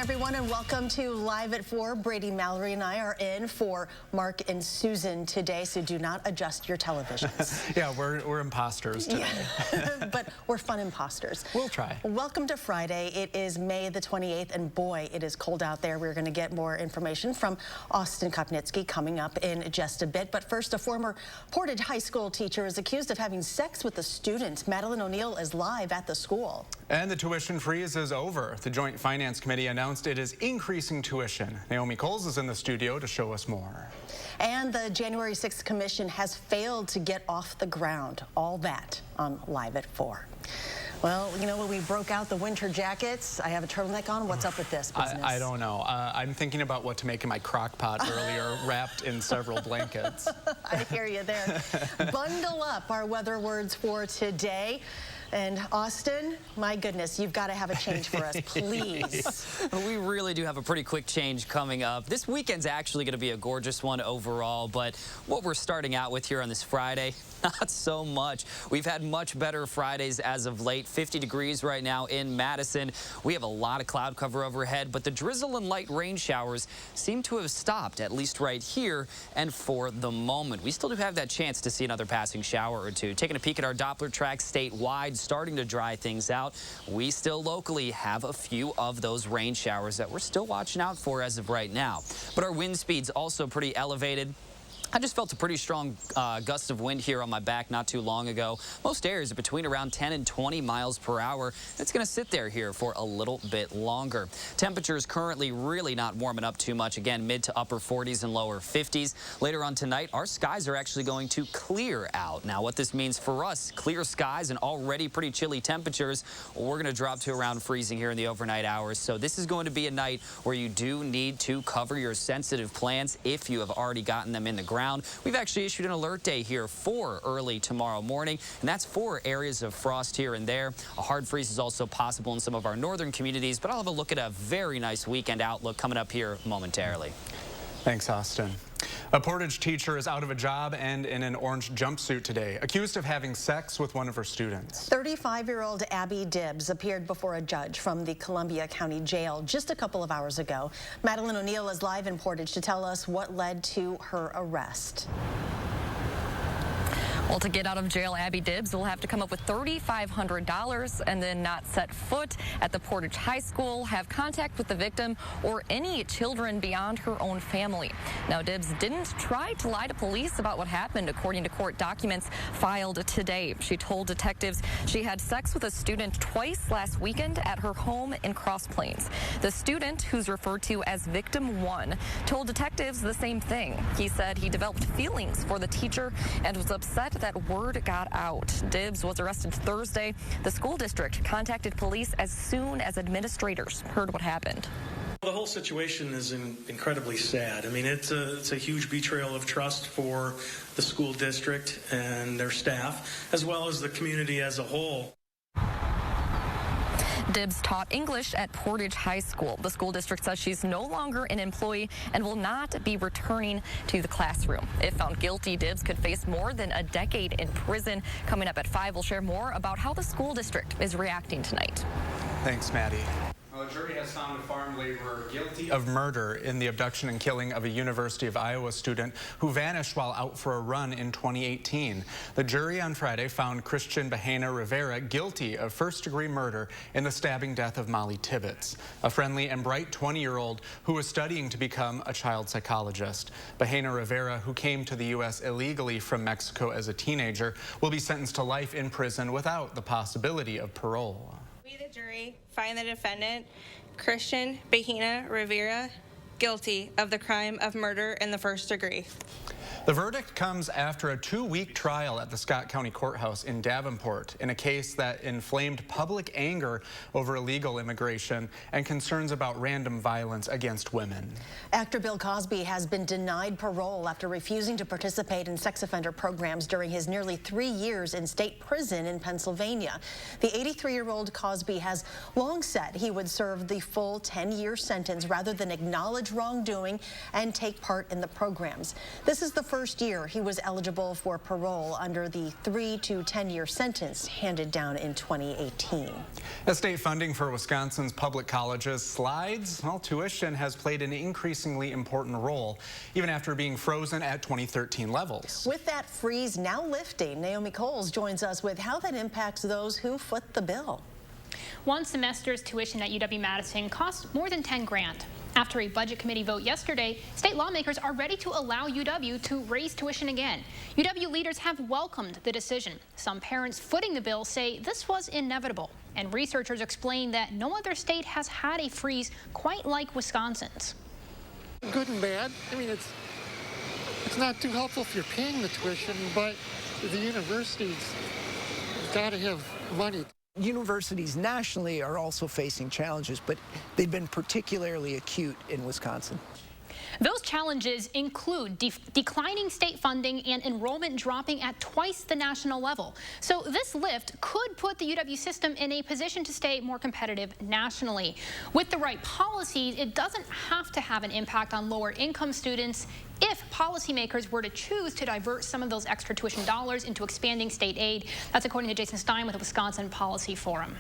everyone, and welcome to Live at 4. Brady, Mallory, and I are in for Mark and Susan today, so do not adjust your televisions. Yeah, we're imposters today. Yeah. But we're fun imposters. We'll try. Welcome to Friday. It is May the 28th, and boy, it is cold out there. We're going to get more information from Austin Kopnitsky coming up in just a bit. But first, a former Portage High School teacher is accused of having sex with a student. Madeline O'Neill is live at the school. And the tuition freeze is over. The Joint Finance Committee announced it is increasing tuition. Naomi Coles is in the studio to show us more. And the January 6th Commission has failed to get off the ground. All that on Live at 4. Well, you know, when we broke out the winter jackets, I have a turtleneck on. What's up with this business? I don't know. I'm thinking about what to make in my crock pot earlier, wrapped in several blankets. I hear you there. Bundle up, our weather words for today. And Austin, my goodness, you've got to have a change for us, please. We really do have a pretty quick change coming up. This weekend's actually going to be a gorgeous one overall, but what we're starting out with here on this Friday, not so much. We've had much better Fridays as of late. 50 degrees right now in Madison. We have a lot of cloud cover overhead, but the drizzle and light rain showers seem to have stopped, at least right here and for the moment. We still do have that chance to see another passing shower or two. Taking a peek at our Doppler tracks statewide, starting to dry things out. We still locally have a few of those rain showers that we're still watching out for as of right now. But our wind speed's also pretty elevated. I just felt a pretty strong gust of wind here on my back not too long ago. Most areas are between around 10 and 20 miles per hour. It's going to sit there here for a little bit longer. Temperatures currently really not warming up too much. Again, mid to upper 40s and lower 50s. Later on tonight, our skies are actually going to clear out. Now, what this means for us, clear skies and already pretty chilly temperatures, we're going to drop to around freezing here in the overnight hours. So this is going to be a night where you do need to cover your sensitive plants if you have already gotten them in the ground. We've actually issued an alert day here for early tomorrow morning, and that's for areas of frost here and there. A hard freeze is also possible in some of our northern communities, but I'll have a look at a very nice weekend outlook coming up here momentarily. Thanks, Austin. A Portage teacher is out of a job and in an orange jumpsuit today, accused of having sex with one of her students. 35-year-old Abby Dibbs appeared before a judge from the Columbia County Jail just a couple of hours ago. Madeline O'Neill is live in Portage to tell us what led to her arrest. Well, to get out of jail, Abby Dibbs will have to come up with $3,500 and then not set foot at the Portage High School, have contact with the victim or any children beyond her own family. Now, Dibbs didn't try to lie to police about what happened, according to court documents filed today. She told detectives she had sex with a student twice last weekend at her home in Cross Plains. The student, who's referred to as Victim 1, told detectives the same thing. He said he developed feelings for the teacher and was upset that word got out. Dibbs was arrested Thursday. The school district contacted police as soon as administrators heard what happened. The whole situation is incredibly sad. I mean, it's a huge betrayal of trust for the school district and their staff, as well as the community as a whole. Dibbs taught English at Portage High School. The school district says she's no longer an employee and will not be returning to the classroom. If found guilty, Dibbs could face more than a decade in prison. Coming up at 5, we'll share more about how the school district is reacting tonight. Thanks, Maddie. Well, a jury has found a farm laborer guilty of murder in the abduction and killing of a University of Iowa student who vanished while out for a run in 2018. The jury on Friday found Christian Bahena Rivera guilty of first-degree murder in the stabbing death of Molly Tibbetts, a friendly and bright 20-year-old who was studying to become a child psychologist. Bahena Rivera, who came to the U.S. illegally from Mexico as a teenager, will be sentenced to life in prison without the possibility of parole. We, the jury, find the defendant, Christian Bahena Rivera, guilty of the crime of murder in the first degree. The verdict comes after a 2-week trial at the Scott County Courthouse in Davenport in a case that inflamed public anger over illegal immigration and concerns about random violence against women. Actor Bill Cosby has been denied parole after refusing to participate in sex offender programs during his nearly 3 years in state prison in Pennsylvania. The 83-year-old Cosby has long said he would serve the full 10-year sentence rather than acknowledge wrongdoing and take part in the programs. This is the first year he was eligible for parole under the 3 to 10-year sentence handed down in 2018. As state funding for Wisconsin's public colleges slides, well, tuition has played an increasingly important role, even after being frozen at 2013 levels. With that freeze now lifting, Naomi Coles joins us with how that impacts those who foot the bill. One semester's tuition at UW-Madison costs more than $10 grand. After a budget committee vote yesterday, state lawmakers are ready to allow UW to raise tuition again. UW leaders have welcomed the decision. Some parents footing the bill say this was inevitable, and researchers explain that no other state has had a freeze quite like Wisconsin's. Good and bad. I mean, it's not too helpful if you're paying the tuition, but the universities got to have money. Universities nationally are also facing challenges, but they've been particularly acute in Wisconsin. Those challenges include declining state funding and enrollment dropping at twice the national level. So this lift could put the UW system in a position to stay more competitive nationally. With the right policies, it doesn't have to have an impact on lower income students if policymakers were to choose to divert some of those extra tuition dollars into expanding state aid. That's according to Jason Stein with the Wisconsin Policy Forum.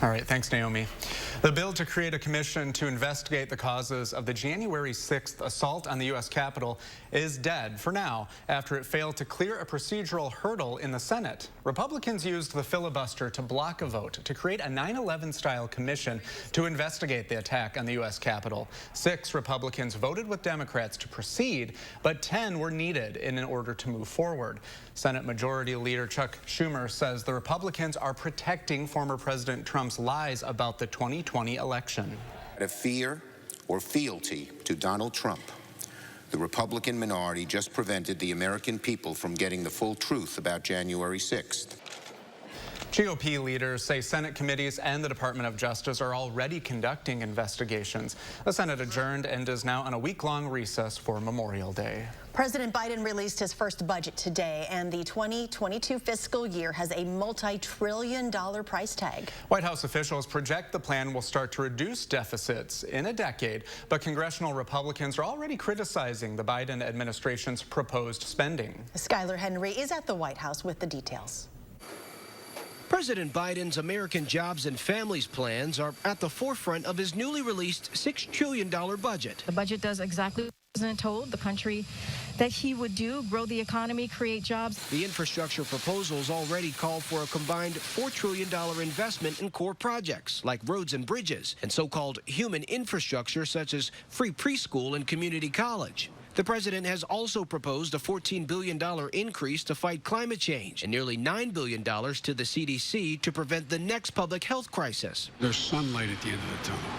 All right, thanks, Naomi. The bill to create a commission to investigate the causes of the January 6th assault on the U.S. Capitol is dead for now after it failed to clear a procedural hurdle in the Senate. Republicans used the filibuster to block a vote to create a 9/11-style commission to investigate the attack on the U.S. Capitol. 6 Republicans voted with Democrats to proceed, but 10 were needed in order to move forward. Senate Majority Leader Chuck Schumer says the Republicans are protecting former President Trump's lies about the 2020 election. Out of fear or fealty to Donald Trump, the Republican minority just prevented the American people from getting the full truth about January 6th. GOP leaders say Senate committees and the Department of Justice are already conducting investigations. The Senate adjourned and is now on a week-long recess for Memorial Day. President Biden released his first budget today, and the 2022 fiscal year has a multi-trillion-dollar price tag. White House officials project the plan will start to reduce deficits in a decade, but congressional Republicans are already criticizing the Biden administration's proposed spending. Skylar Henry is at the White House with the details. President Biden's American Jobs and Families plans are at the forefront of his newly released $6 trillion budget. The budget does exactly what the president told the country that he would do: grow the economy, create jobs. The infrastructure proposals already call for a combined $4 trillion investment in core projects like roads and bridges and so-called human infrastructure such as free preschool and community college. The president has also proposed a $14 billion increase to fight climate change and nearly $9 billion to the CDC to prevent the next public health crisis. There's sunlight at the end of the tunnel.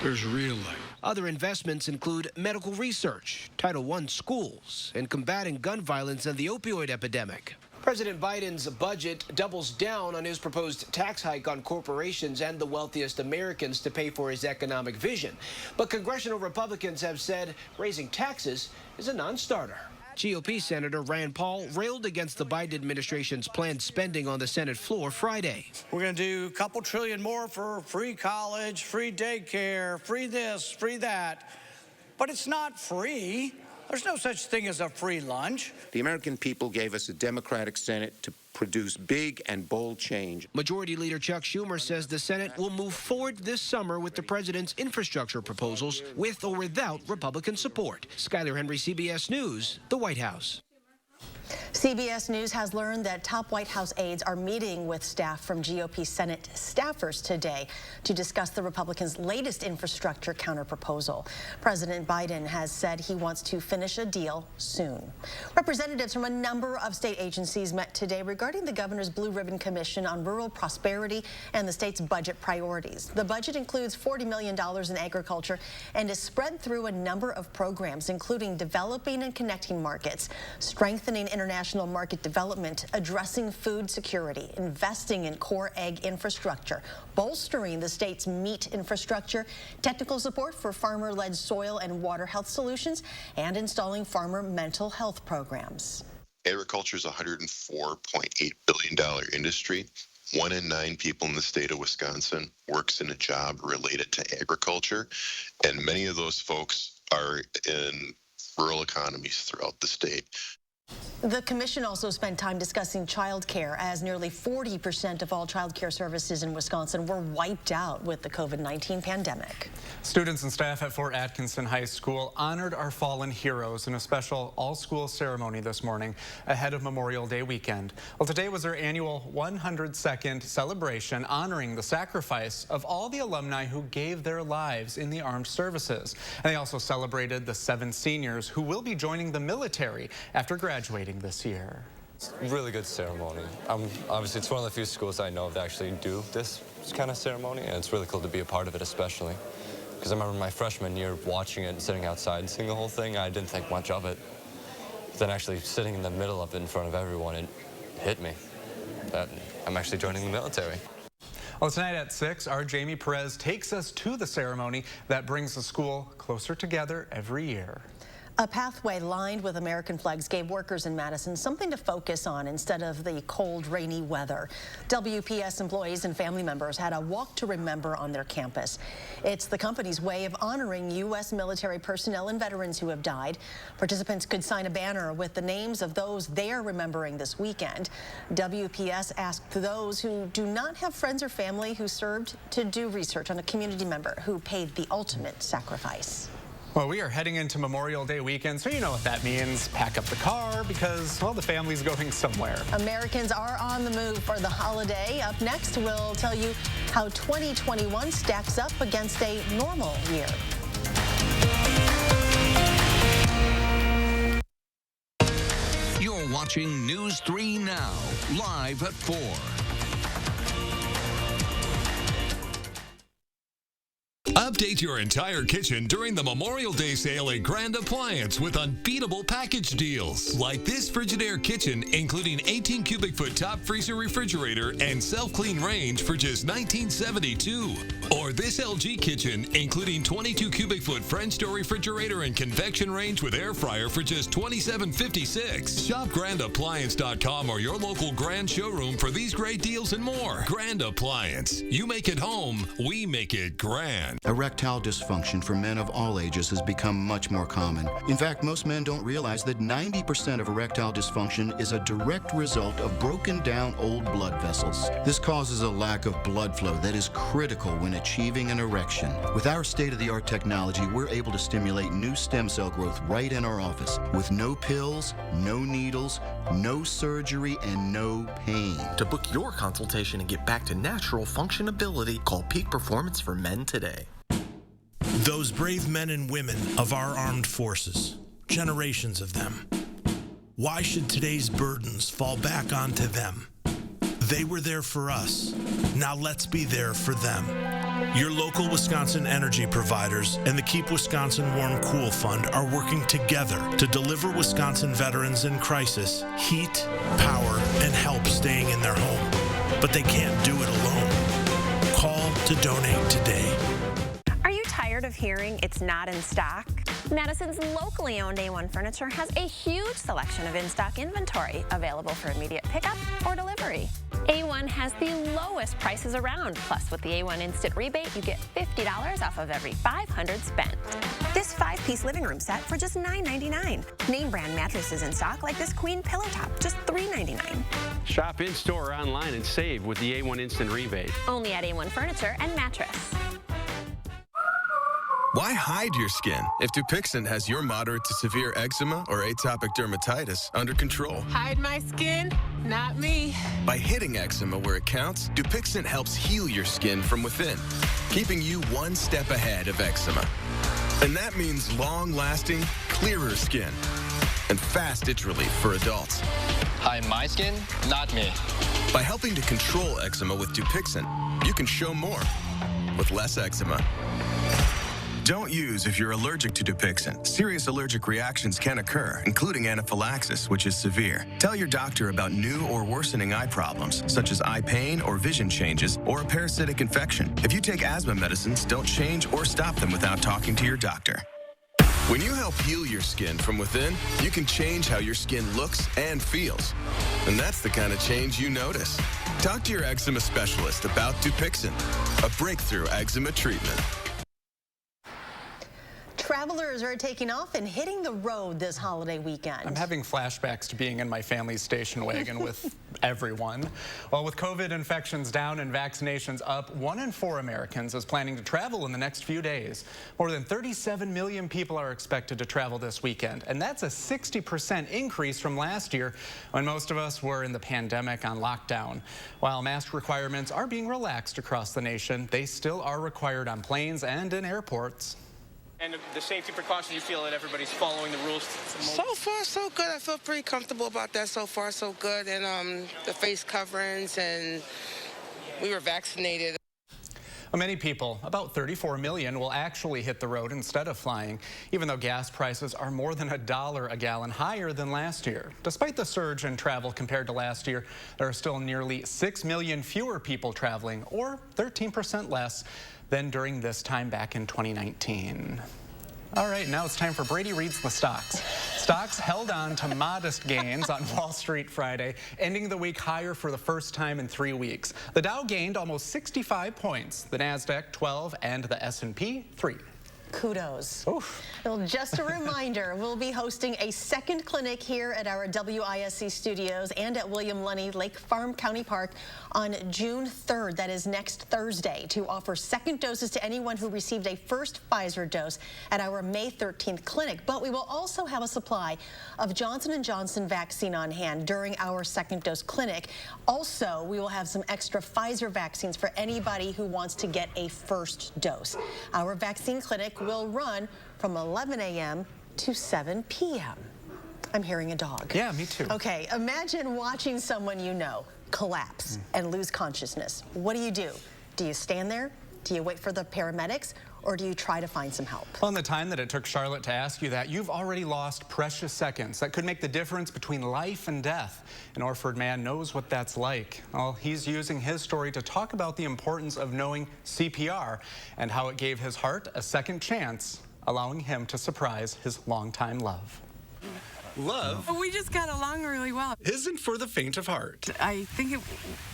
There's real light. Other investments include medical research, Title I schools, and combating gun violence and the opioid epidemic. President Biden's budget doubles down on his proposed tax hike on corporations and the wealthiest Americans to pay for his economic vision. But congressional Republicans have said raising taxes is a non-starter. GOP Senator Rand Paul railed against the Biden administration's planned spending on the Senate floor Friday. We're going to do a couple trillion more for free college, free daycare, free this, free that. But it's not free. There's no such thing as a free lunch. The American people gave us a Democratic Senate to produce big and bold change. Majority Leader Chuck Schumer says the Senate will move forward this summer with the president's infrastructure proposals with or without Republican support. Skylar Henry, CBS News, the White House. CBS News has learned that top White House aides are meeting with staff from GOP Senate staffers today to discuss the Republicans' latest infrastructure counterproposal. President Biden has said he wants to finish a deal soon. Representatives from a number of state agencies met today regarding the governor's Blue Ribbon Commission on Rural Prosperity and the state's budget priorities. The budget includes $40 million in agriculture and is spread through a number of programs, including developing and connecting markets, strengthening international market development, addressing food security, investing in core ag infrastructure, bolstering the state's meat infrastructure, technical support for farmer-led soil and water health solutions, and installing farmer mental health programs. Agriculture is a $104.8 billion industry. 1 in 9 people in the state of Wisconsin works in a job related to agriculture, and many of those folks are in rural economies throughout the state. The commission also spent time discussing child care, as nearly 40% of all child care services in Wisconsin were wiped out with the COVID-19 pandemic. Students and staff at Fort Atkinson High School honored our fallen heroes in a special all-school ceremony this morning ahead of Memorial Day weekend. Well, today was their annual 102nd celebration honoring the sacrifice of all the alumni who gave their lives in the armed services. And they also celebrated the 7 seniors who will be joining the military after graduating this year. Really good ceremony. Obviously, it's one of the few schools I know of that actually do this kind of ceremony, and it's really cool to be a part of it, especially because I remember my freshman year watching it and sitting outside and seeing the whole thing. I didn't think much of it. Then actually sitting in the middle of it in front of everyone, it hit me that I'm actually joining the military. Well, tonight at 6, our Jamie Perez takes us to the ceremony that brings the school closer together every year. A pathway lined with American flags gave workers in Madison something to focus on instead of the cold, rainy weather. WPS employees and family members had a walk to remember on their campus. It's the company's way of honoring U.S. military personnel and veterans who have died. Participants could sign a banner with the names of those they're remembering this weekend. WPS asked those who do not have friends or family who served to do research on a community member who paid the ultimate sacrifice. Well, we are heading into Memorial Day weekend, so you know what that means. Pack up the car because, well, the family's going somewhere. Americans are on the move for the holiday. Up next, we'll tell you how 2021 stacks up against a normal year. You're watching News 3 Now, live at 4. Update your entire kitchen during the Memorial Day sale at Grand Appliance with unbeatable package deals. Like this Frigidaire kitchen, including 18 cubic foot top freezer refrigerator and self-clean range for just $19.72. Or this LG kitchen, including 22 cubic foot French door refrigerator and convection range with air fryer for just $27.56. Shop GrandAppliance.com or your local Grand showroom for these great deals and more. Grand Appliance. You make it home, we make it grand. Erectile dysfunction for men of all ages has become much more common. In fact, most men don't realize that 90% of erectile dysfunction is a direct result of broken down old blood vessels. This causes a lack of blood flow that is critical when achieving an erection. With our state-of-the-art technology, we're able to stimulate new stem cell growth right in our office with no pills, no needles, no surgery, and no pain. To book your consultation and get back to natural functionability, call Peak Performance for Men today. Those brave men and women of our armed forces, generations of them. Why should today's burdens fall back onto them? They were there for us. Now let's be there for them. Your local Wisconsin energy providers and the Keep Wisconsin Warm Cool Fund are working together to deliver Wisconsin veterans in crisis heat, power, and help staying in their home. But they can't do it alone. Call to donate today. Are you tired of hearing it's not in stock? Madison's locally owned A1 Furniture has a huge selection of in-stock inventory available for immediate pickup or delivery. A1 has the lowest prices around. Plus, with the A1 Instant Rebate, you get $50 off of every $500 spent. This 5-piece living room set for just $9.99. Name brand mattresses in stock like this Queen Pillow Top, just $3.99. Shop in-store or online and save with the A1 Instant Rebate. Only at A1 Furniture and Mattress. Why hide your skin if Dupixent has your moderate to severe eczema or atopic dermatitis under control? Hide my skin? Not me. By hitting eczema where it counts, Dupixent helps heal your skin from within, keeping you one step ahead of eczema. And that means long-lasting, clearer skin and fast itch relief for adults. Hide my skin? Not me. By helping to control eczema with Dupixent, you can show more with less eczema. Don't use if you're allergic to Dupixent. Serious allergic reactions can occur, including anaphylaxis, which is severe. Tell your doctor about new or worsening eye problems, such as eye pain or vision changes, or a parasitic infection. If you take asthma medicines, don't change or stop them without talking to your doctor. When you help heal your skin from within, you can change how your skin looks and feels. And that's the kind of change you notice. Talk to your eczema specialist about Dupixent, a breakthrough eczema treatment. Travelers are taking off and hitting the road this holiday weekend. I'm having flashbacks to being in my family's station wagon with everyone. Well, with COVID infections down and vaccinations up, 1 in 4 Americans is planning to travel in the next few days. More than 37 million people are expected to travel this weekend, and that's a 60% increase from last year when most of us were in the pandemic on lockdown. While mask requirements are being relaxed across the nation, they still are required on planes and in airports. And the safety precautions, you feel that everybody's following the rules? So far, so good. I feel pretty comfortable about that. So far, so good. And the face coverings, and we were vaccinated. Many people, about 34 million, will actually hit the road instead of flying, even though gas prices are more than $1 a gallon higher than last year. Despite the surge in travel compared to last year, there are still nearly 6 million fewer people traveling, or 13% less than during this time back in 2019. All right, now it's time for Brady Reads the Stocks. Stocks held on to modest gains on Wall Street Friday, ending the week higher for the first time in 3 weeks. The Dow gained almost 65 points, the Nasdaq 12, and the S&P 3. Kudos. Oof. Well, just a reminder, we'll be hosting a second clinic here at our WISC studios and at William Lunny Lake Farm County Park on June 3rd. That is next Thursday, to offer second doses to anyone who received a first Pfizer dose at our May 13th clinic. But we will also have a supply of Johnson & Johnson vaccine on hand during our second dose clinic. Also, we will have some extra Pfizer vaccines for anybody who wants to get a first dose. Our vaccine clinic will run from 11 a.m. to 7 p.m. I'm hearing a dog. Yeah, me too. Okay, imagine watching someone you know collapse and lose consciousness. What do? Do you stand there? Do you wait for the paramedics? Or do you try to find some help? Well, in the time that it took Charlotte to ask you that, you've already lost precious seconds that could make the difference between life and death. An Orford man knows what that's like. Well, he's using his story to talk about the importance of knowing CPR and how it gave his heart a second chance, allowing him to surprise his longtime love. Love We just got along really well. isn't for the faint of heart. I think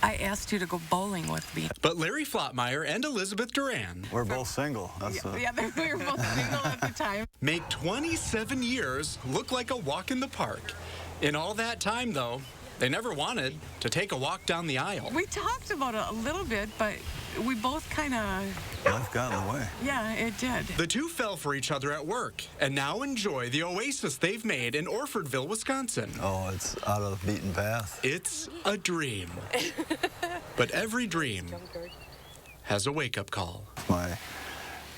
I asked you to go bowling with me. But Larry Flottmeyer and Elizabeth Duran, We're both single. Yeah, we were both single at the time. make 27 years look like a walk in the park. In all that time, though, they never wanted to take a walk down the aisle. We talked about it a little bit, but we both kind of... Life got in the way. Yeah, it did. The two fell for each other at work and now enjoy the oasis they've made in Orfordville, Wisconsin. Oh, it's out of the beaten path. It's a dream. But every dream has a wake-up call. My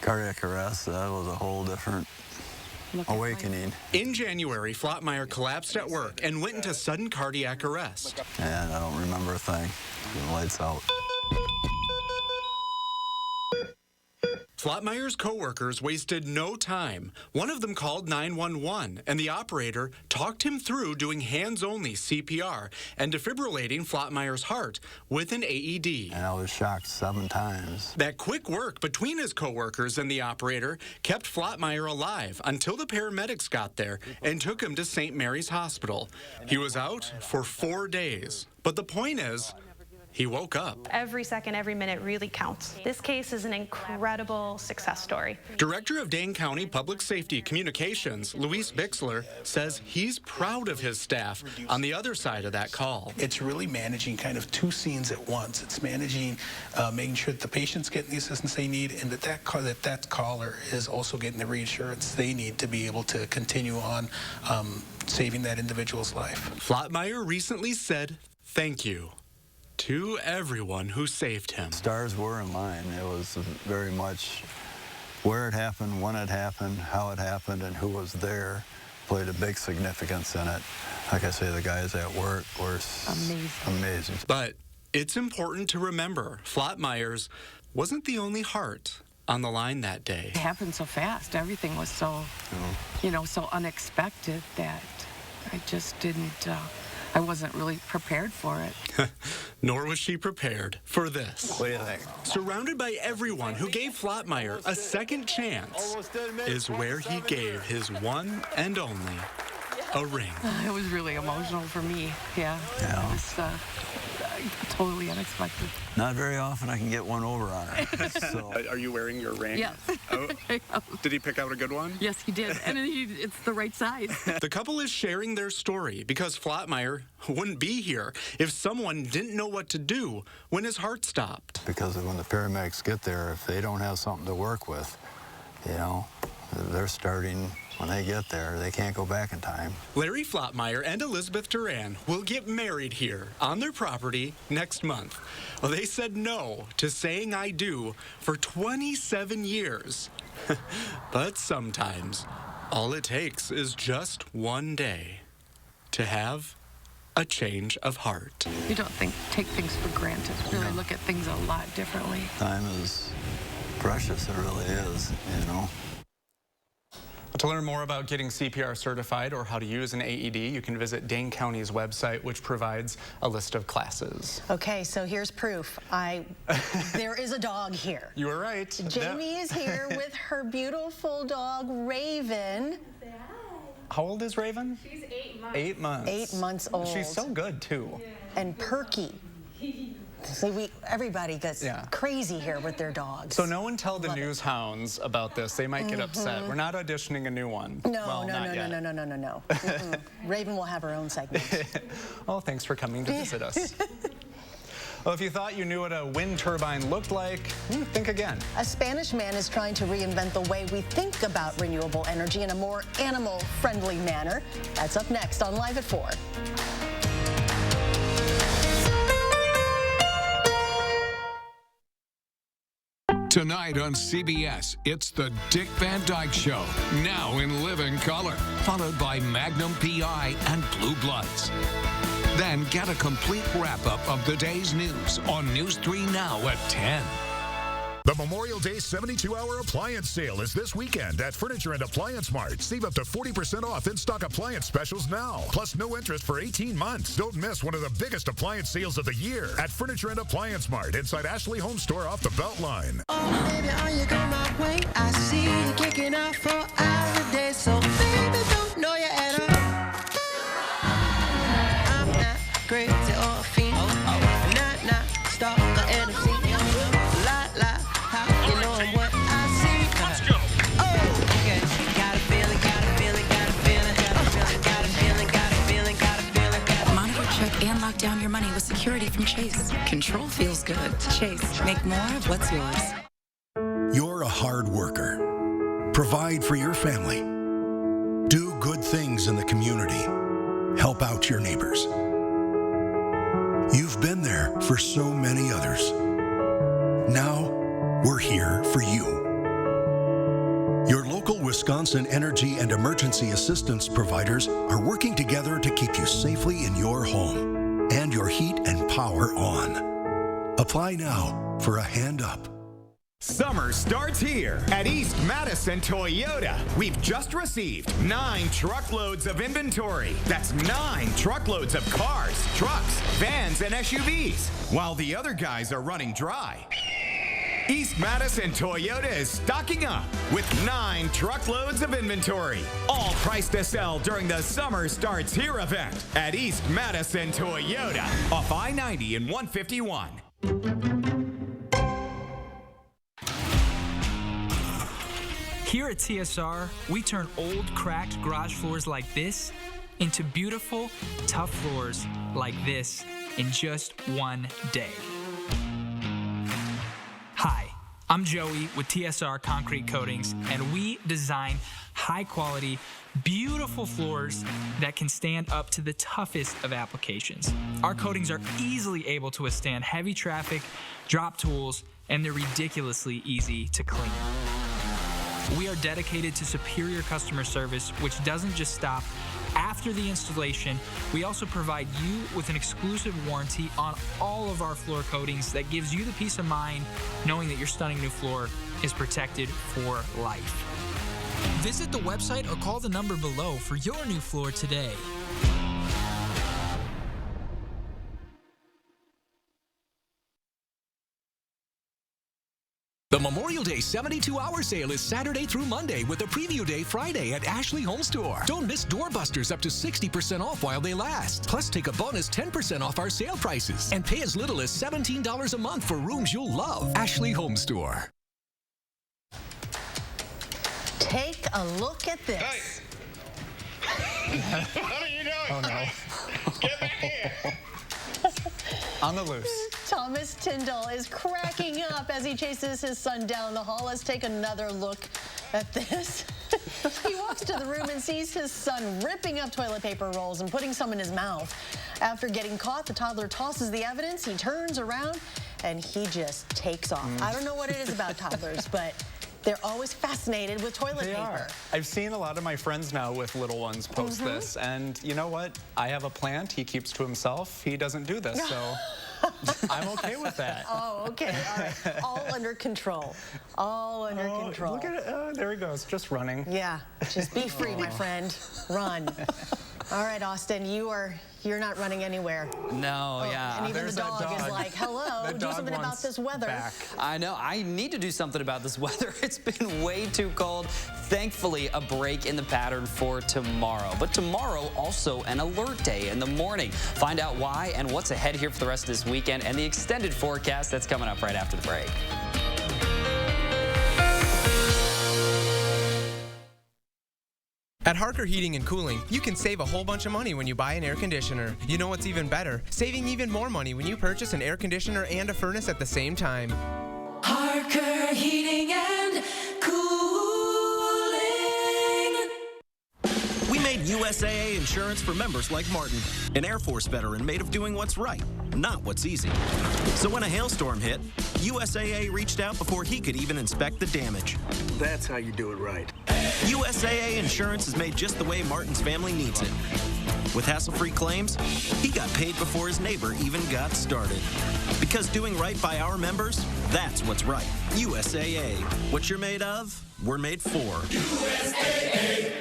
cardiac arrest, that was a whole different awakening. In January, Flottmeyer collapsed at work and went into sudden cardiac arrest. And I don't remember a thing. The lights out. Flottmeyer's coworkers wasted no time. One of them called 911, and the operator talked him through doing hands-only CPR and defibrillating Flottmeyer's heart with an AED. And I was shocked 7 times. That quick work between his coworkers and the operator kept Flottmeyer alive until the paramedics got there and took him to St. Mary's Hospital. He was out for 4 days. But the point is, he woke up. Every second, every minute really counts. This case is an incredible success story. Director of Dane County Public Safety Communications, Luis Bixler, says he's proud of his staff on the other side of that call. It's really managing kind of 2 scenes at once. It's managing, making sure that the patient's getting the assistance they need, and that caller is also getting the reassurance they need to be able to continue on saving that individual's life. Flottmeyer recently said thank you to everyone who saved him. Stars were in line. It was very much where it happened, when it happened, how it happened, and who was there played a big significance in it. Like I say, the guys at work were amazing. But it's important to remember, Flottmeyer's wasn't the only heart on the line that day. It happened so fast. Everything was so, so unexpected that I just didn't... I wasn't really prepared for it. Nor was she prepared for this. What do you think? Surrounded by everyone who gave Flottmeyer a second chance is where he gave his one and only a ring. It was really emotional for me. Yeah. It was totally unexpected. Not very often I can get one over on her. So. Are you wearing your ring? Yes. Oh. Did he pick out a good one? Yes, he did. And it's the right size. The couple is sharing their story because Flatmeyer wouldn't be here if someone didn't know what to do when his heart stopped. Because when the paramedics get there, if they don't have something to work with, you know, they're starting, when they get there, they can't go back in time. Larry Flatmeyer and Elizabeth Duran will get married here on their property next month. Well, they said no to saying I do for 27 years. But sometimes all it takes is just one day to have a change of heart. You don't take things for granted. Really look at things a lot differently. Time is precious, it really is, you know. To learn more about getting CPR certified or how to use an AED, you can visit Dane County's website, which provides a list of classes. Okay, so here's proof. There is a dog here. You were right. Jamie is here with her beautiful dog, Raven. How old is Raven? She's 8 months. 8 months. 8 months old. She's so good, too. Yeah. And perky. See, everybody gets crazy here with their dogs. So no one tell the news hounds about this. They might get upset. We're not auditioning a new one. No. Raven will have her own segment. Oh, thanks for coming to visit us. Well, if you thought you knew what a wind turbine looked like, think again. A Spanish man is trying to reinvent the way we think about renewable energy in a more animal-friendly manner. That's up next on Live at 4. Tonight on CBS, it's the Dick Van Dyke Show, now in living color, followed by Magnum PI and Blue Bloods. Then get a complete wrap-up of the day's news on News 3 Now at 10. The Memorial Day 72-hour appliance sale is this weekend at Furniture and Appliance Mart. Save up to 40% off in-stock appliance specials now, plus no interest for 18 months. Don't miss one of the biggest appliance sales of the year at Furniture and Appliance Mart inside Ashley Home Store off the Beltline. Oh, baby, are you going my way? I see you kicking out for hours a day, so baby, don't know you're at all. I'm not crazy or a fiend. Not stalker and a fiend. And lock down your money with security from Chase. Control feels good. Chase, make more of what's yours. You're a hard worker. Provide for your family. Do good things in the community. Help out your neighbors. You've been there for so many others. Now, we're here for you. Your local Wisconsin energy and emergency assistance providers are working together to keep you safely in your home and your heat and power on. Apply now for a hand up. Summer starts here at East Madison Toyota. We've just received 9 truckloads of inventory. That's 9 truckloads of cars, trucks, vans, and SUVs, while the other guys are running dry. East Madison Toyota is stocking up with 9 truckloads of inventory. All priced to sell during the Summer Starts Here event at East Madison Toyota off I-90 and 151. Here at TSR, we turn old, cracked garage floors like this into beautiful, tough floors like this in just one day. Hi, I'm Joey with TSR Concrete Coatings, and we design high-quality, beautiful floors that can stand up to the toughest of applications. Our coatings are easily able to withstand heavy traffic, drop tools, and they're ridiculously easy to clean. We are dedicated to superior customer service, which doesn't just stop after the installation. We also provide you with an exclusive warranty on all of our floor coatings that gives you the peace of mind knowing that your stunning new floor is protected for life. Visit the website or call the number below for your new floor today. The The Memorial Day 72-hour sale is Saturday through Monday with a preview day Friday at Ashley Home Store. Don't miss doorbusters up to 60% off while they last. Plus, take a bonus 10% off our sale prices and pay as little as $17 a month for rooms you'll love. Ashley Home Store. Take a look at this. Hey. What are you doing? Oh, no. Get back here. On the loose. Thomas Tyndall is cracking up as he chases his son down the hall. Let's take another look at this. He walks to the room and sees his son ripping up toilet paper rolls and putting some in his mouth. After getting caught, the toddler tosses the evidence. He turns around and he just takes off. I don't know what it is about toddlers, but they're always fascinated with toilet paper. Are. I've seen a lot of my friends now with little ones post this, and you know what? I have a plant he keeps to himself. He doesn't do this, so I'm okay with that. Oh, okay. All right. All under control. All under control. Look at it. Oh, there he goes, just running. Yeah, just be free, my friend. Run. All right, Austin, you're not running anywhere. No, yeah. And even the dog is like, hello, do something about this weather. Back. I know, I need to do something about this weather. It's been way too cold. Thankfully, a break in the pattern for tomorrow. But tomorrow, also an alert day in the morning. Find out why and what's ahead here for the rest of this weekend and the extended forecast that's coming up right after the break. At Harker Heating and Cooling, you can save a whole bunch of money when you buy an air conditioner. You know what's even better? Saving even more money when you purchase an air conditioner and a furnace at the same time. Harker Heating and Cooling. We made USAA insurance for members like Martin, an Air Force veteran made of doing what's right, not what's easy. So when a hailstorm hit, USAA reached out before he could even inspect the damage. That's how you do it right. USAA insurance is made just the way Martin's family needs it. With hassle-free claims, he got paid before his neighbor even got started. Because doing right by our members, that's what's right. USAA. What you're made of, we're made for. USAA.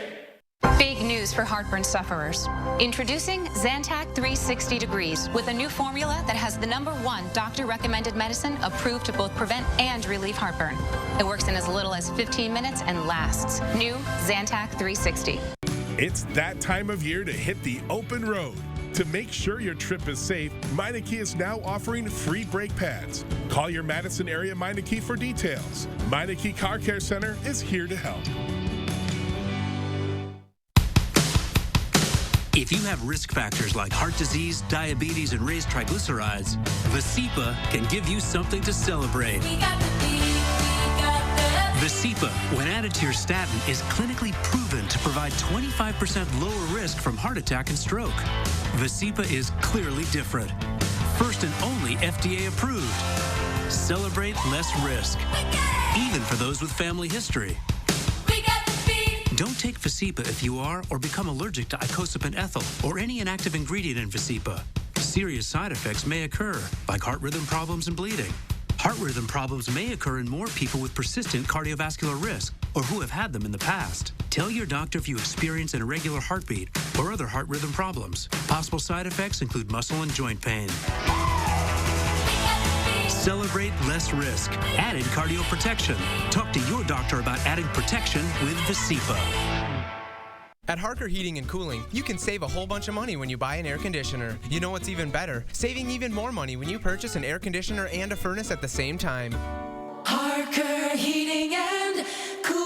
Big news for heartburn sufferers. Introducing Zantac 360 Degrees with a new formula that has the #1 doctor-recommended medicine approved to both prevent and relieve heartburn. It works in as little as 15 minutes and lasts. New Zantac 360. It's that time of year to hit the open road. To make sure your trip is safe, Meineke is now offering free brake pads. Call your Madison area Meineke for details. Meineke Car Care Center is here to help. If you have risk factors like heart disease, diabetes, and raised triglycerides, Vasipa can give you something to celebrate. Vasipa, when added to your statin, is clinically proven to provide 25% lower risk from heart attack and stroke. Vasipa is clearly different. First and only FDA approved. Celebrate less risk, even for those with family history. Don't take Vasipa if you are or become allergic to icosapent ethyl or any inactive ingredient in Vasipa. Serious side effects may occur, like heart rhythm problems and bleeding. Heart rhythm problems may occur in more people with persistent cardiovascular risk or who have had them in the past. Tell your doctor if you experience an irregular heartbeat or other heart rhythm problems. Possible side effects include muscle and joint pain. Celebrate less risk. Added cardio protection. Talk to your doctor about adding protection with Vasipa. At Harker Heating and Cooling, you can save a whole bunch of money when you buy an air conditioner. You know what's even better? Saving even more money when you purchase an air conditioner and a furnace at the same time. Harker Heating and Cooling.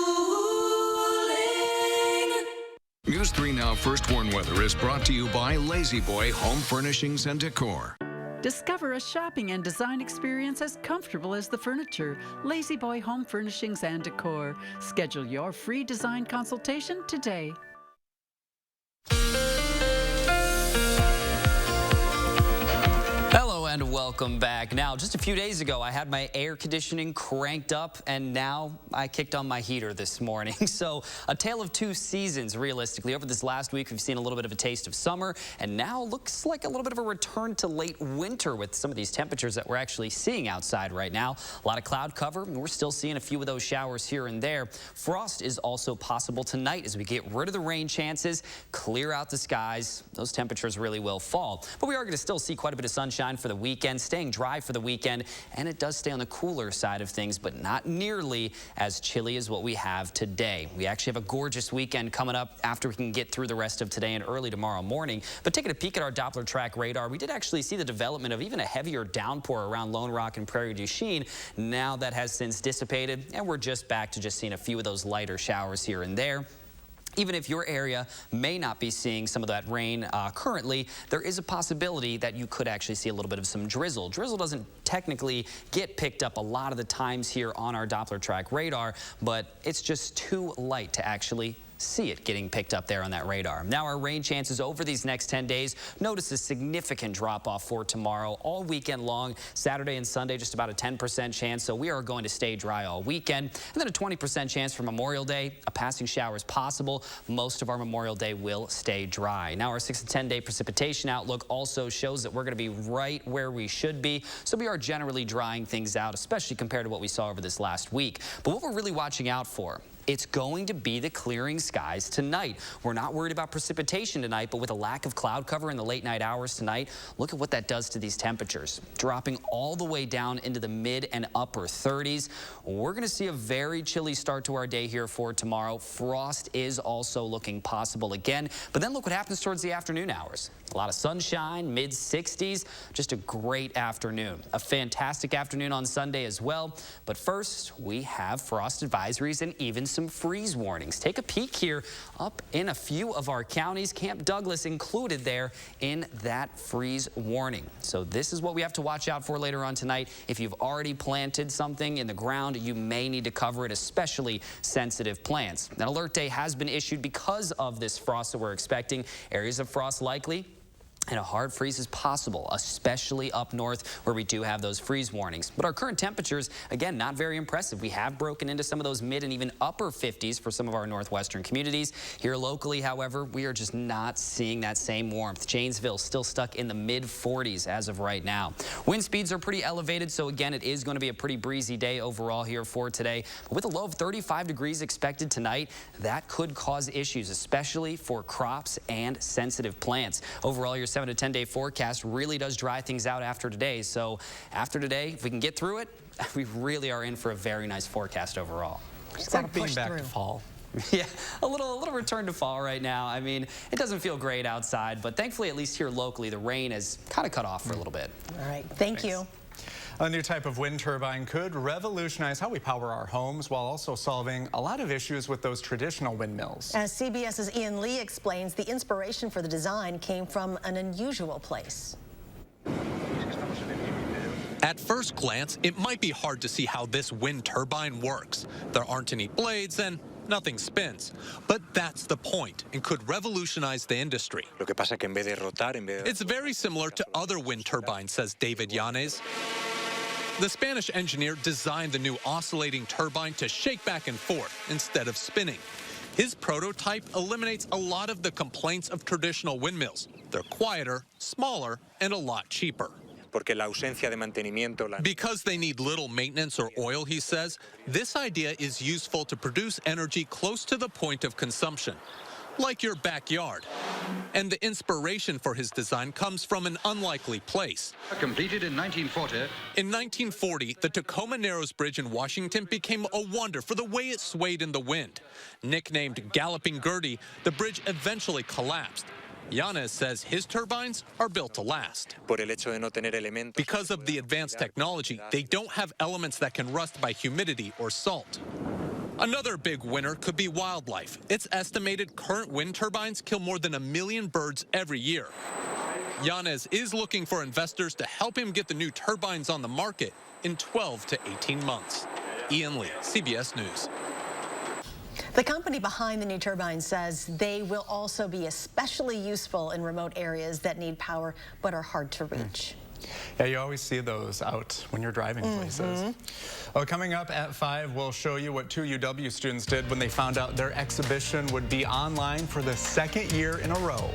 News 3 Now First Warn Weather is brought to you by Lazy Boy Home Furnishings and Decor. Discover a shopping and design experience as comfortable as the furniture. Lazy Boy Home Furnishings and Decor. Schedule your free design consultation today. Hello and welcome back. Now, just a few days ago, I had my air conditioning cranked up, and now I kicked on my heater this morning. So, a tale of two seasons, realistically. Over this last week, we've seen a little bit of a taste of summer, and now looks like a little bit of a return to late winter with some of these temperatures that we're actually seeing outside right now. A lot of cloud cover, and we're still seeing a few of those showers here and there. Frost is also possible tonight as we get rid of the rain chances, clear out the skies. Those temperatures really will fall. But we are going to still see quite a bit of sunshine for the weekend. weekend, staying dry for the weekend, and it does stay on the cooler side of things, but not nearly as chilly as what we have today. We actually have a gorgeous weekend coming up after we can get through the rest of today and early tomorrow morning. But taking a peek at our Doppler track radar, we did actually see the development of even a heavier downpour around Lone Rock and Prairie du Chien. Now that has since dissipated, and we're just back to just seeing a few of those lighter showers here and there. Even if your area may not be seeing some of that rain currently, there is a possibility that you could actually see a little bit of some drizzle. Drizzle doesn't technically get picked up a lot of the times here on our Doppler track radar, but it's just too light to actually see it getting picked up there on that radar. Now our rain chances over these next 10 days, notice a significant drop off for tomorrow. All weekend long, Saturday and Sunday, just about a 10% chance, so we are going to stay dry all weekend. And then a 20% chance for Memorial Day. A passing shower is possible. Most of our Memorial Day will stay dry. Now our 6 to 10 day precipitation outlook also shows that we're going to be right where we should be, so we are generally drying things out, especially compared to what we saw over this last week. But what we're really watching out for, it's going to be the clearing skies tonight. We're not worried about precipitation tonight, but with a lack of cloud cover in the late night hours tonight, look at what that does to these temperatures. Dropping all the way down into the mid and upper 30s. We're going to see a very chilly start to our day here for tomorrow. Frost is also looking possible again, but then look what happens towards the afternoon hours. A lot of sunshine, mid 60s, just a great afternoon. A fantastic afternoon on Sunday as well. But first, we have frost advisories and even some freeze warnings. Take a peek here up in a few of our counties. Camp Douglas included there in that freeze warning. So this is what we have to watch out for later on tonight. If you've already planted something in the ground, you may need to cover it, especially sensitive plants. An alert day has been issued because of this frost that we're expecting. Areas of frost likely, and a hard freeze is possible, especially up north where we do have those freeze warnings. But our current temperatures, again, not very impressive. We have broken into some of those mid and even upper 50s for some of our northwestern communities. Here locally, however, we are just not seeing that same warmth. Janesville still stuck in the mid 40s as of right now. Wind speeds are pretty elevated, so again, it is going to be a pretty breezy day overall here for today. But with a low of 35 degrees expected tonight, that could cause issues, especially for crops and sensitive plants. Overall, your 7 to 10 day forecast really does dry things out after today. So after today, if we can get through it, we really are in for a very nice forecast overall. It's like being back to fall. Yeah, a little return to fall right now. I mean, it doesn't feel great outside, but thankfully, at least here locally, the rain has kind of cut off for a little bit. All right, thank you. A new type of wind turbine could revolutionize how we power our homes while also solving a lot of issues with those traditional windmills. As CBS's Ian Lee explains, the inspiration for the design came from an unusual place. At first glance, it might be hard to see how this wind turbine works. There aren't any blades and nothing spins. But that's the point and could revolutionize the industry. It's very similar to other wind turbines, says David Yanez. The Spanish engineer designed the new oscillating turbine to shake back and forth instead of spinning. His prototype eliminates a lot of the complaints of traditional windmills. They're quieter, smaller, and a lot cheaper. Because they need little maintenance or oil, he says, this idea is useful to produce energy close to the point of consumption, like your backyard. And the inspiration for his design comes from an unlikely place. Completed in 1940. In 1940, the Tacoma Narrows Bridge in Washington became a wonder for the way it swayed in the wind. Nicknamed Galloping Gertie, the bridge eventually collapsed. Yanez says his turbines are built to last. Because of the advanced technology, they don't have elements that can rust by humidity or salt. Another big winner could be wildlife. It's estimated current wind turbines kill more than 1 million birds every year. Yanez is looking for investors to help him get the new turbines on the market in 12 to 18 months. Ian Lee, CBS News. The company behind the new turbine says they will also be especially useful in remote areas that need power but are hard to reach. Yeah, you always see those out when you're driving places. Well, coming up at 5, we'll show you what 2 UW students did when they found out their exhibition would be online for the 2nd year in a row.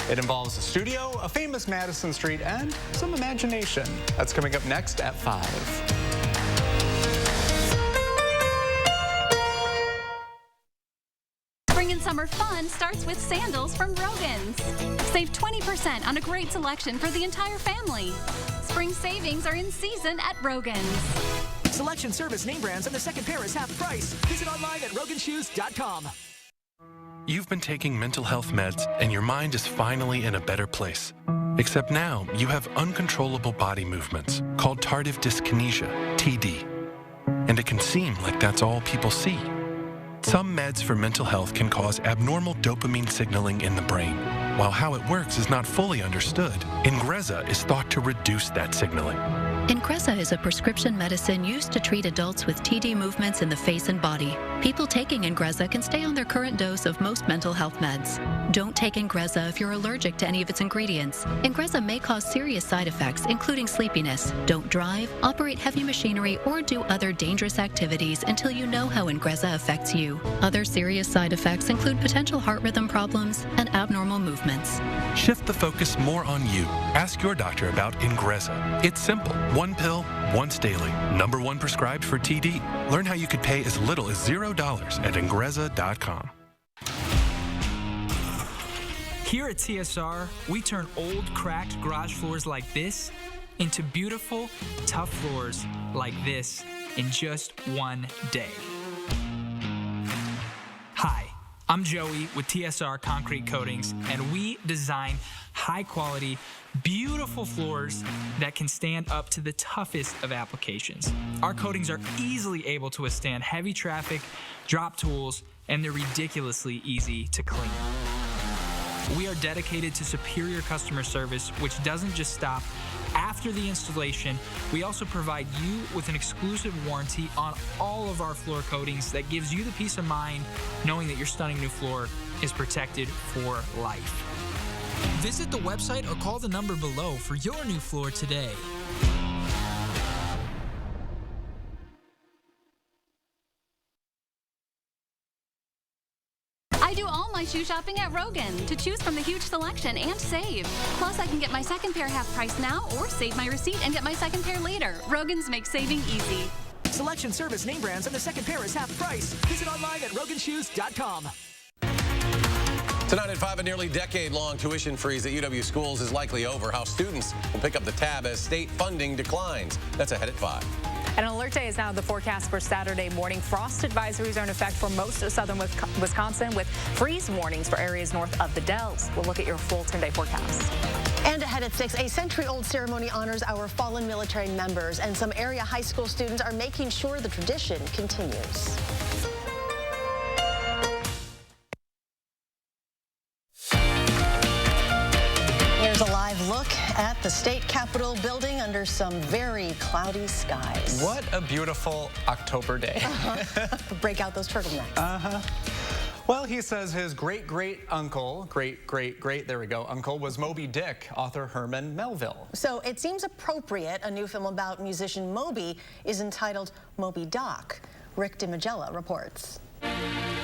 It involves a studio, a famous Madison Street, and some imagination. That's coming up next at 5. Spring and summer fun starts with sandals from Rogan's. Save 20% on a great selection for the entire family. Spring savings are in season at Rogan's. Selection, service, name brands, and the second pair is half price. Visit online at roganshoes.com. You've been taking mental health meds, and your mind is finally in a better place. Except now, you have uncontrollable body movements called tardive dyskinesia, TD. And it can seem like that's all people see. Some meds for mental health can cause abnormal dopamine signaling in the brain. While how it works is not fully understood, Ingrezza is thought to reduce that signaling. Ingrezza is a prescription medicine used to treat adults with TD movements in the face and body. People taking Ingrezza can stay on their current dose of most mental health meds. Don't take Ingrezza if you're allergic to any of its ingredients. Ingrezza may cause serious side effects, including sleepiness. Don't drive, operate heavy machinery, or do other dangerous activities until you know how Ingrezza affects you. Other serious side effects include potential heart rhythm problems and abnormal movements. Shift the focus more on you. Ask your doctor about Ingrezza. It's simple. One pill, once daily. #1 prescribed for TD. Learn how you could pay as little as $0 at Ingrezza.com. Here at TSR, we turn old, cracked garage floors like this into beautiful, tough floors like this in just one day. Hi, I'm Joey with TSR Concrete Coatings, and we design high-quality, beautiful floors that can stand up to the toughest of applications. Our coatings are easily able to withstand heavy traffic, drop tools, and they're ridiculously easy to clean. We are dedicated to superior customer service, which doesn't just stop after the installation. We also provide you with an exclusive warranty on all of our floor coatings that gives you the peace of mind knowing that your stunning new floor is protected for life. Visit the website or call the number below for your new floor today. I do all my shoe shopping at Rogan to choose from the huge selection and save. Plus, I can get my second pair half price now or save my receipt and get my second pair later. Rogan's makes saving easy. Selection, service, name brands, and the second pair is half price. Visit online at roganshoes.com. Tonight at 5, a nearly decade-long tuition freeze at UW schools is likely over. How students will pick up the tab as state funding declines. That's ahead at 5. An alert day is now the forecast for Saturday morning. Frost advisories are in effect for most of southern Wisconsin, with freeze warnings for areas north of the Dells. We'll look at your full 10-day forecast. And ahead at 6, a century-old ceremony honors our fallen military members, and some area high school students are making sure the tradition continues. Here's a live look at the state capitol building under some very cloudy skies. What a beautiful October day. Break out those turtlenecks. Well, he says his great-great-uncle, there we go, uncle, was Moby Dick, author Herman Melville. So it seems appropriate a new film about musician Moby is entitled Moby Doc. Rick DiMagella reports.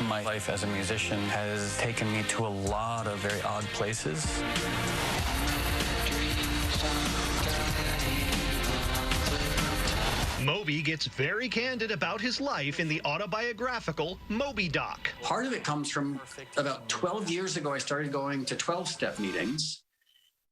My life as a musician has taken me to a lot of very odd places. Moby gets very candid about his life in the autobiographical Moby Doc. Part of it comes from about 12 years ago, I started going to 12-step meetings.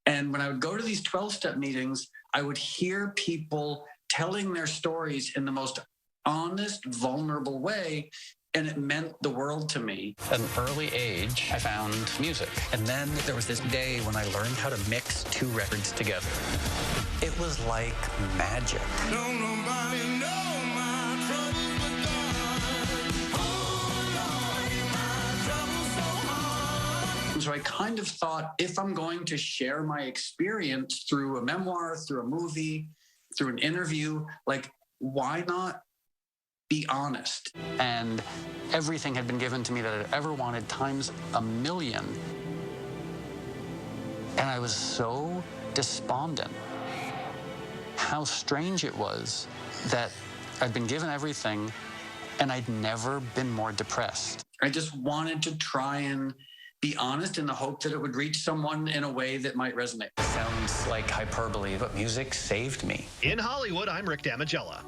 And when I would go to these 12-step meetings, I would hear people telling their stories in the most honest, vulnerable way. And it meant the world to me. At an early age, I found music. And then there was this day when I learned how to mix 2 records together. It was like magic. Don't nobody know my troubles but God. Oh, Lord, my troubles so hard. So I kind of thought, if I'm going to share my experience through a memoir, through a movie, through an interview, like, why not be honest? And everything had been given to me that I'd ever wanted times a million. And I was so despondent. How strange it was that I'd been given everything and I'd never been more depressed. I just wanted to try and be honest in the hope that it would reach someone in a way that might resonate. Sounds like hyperbole, but music saved me. In Hollywood, I'm Rick DiMagella.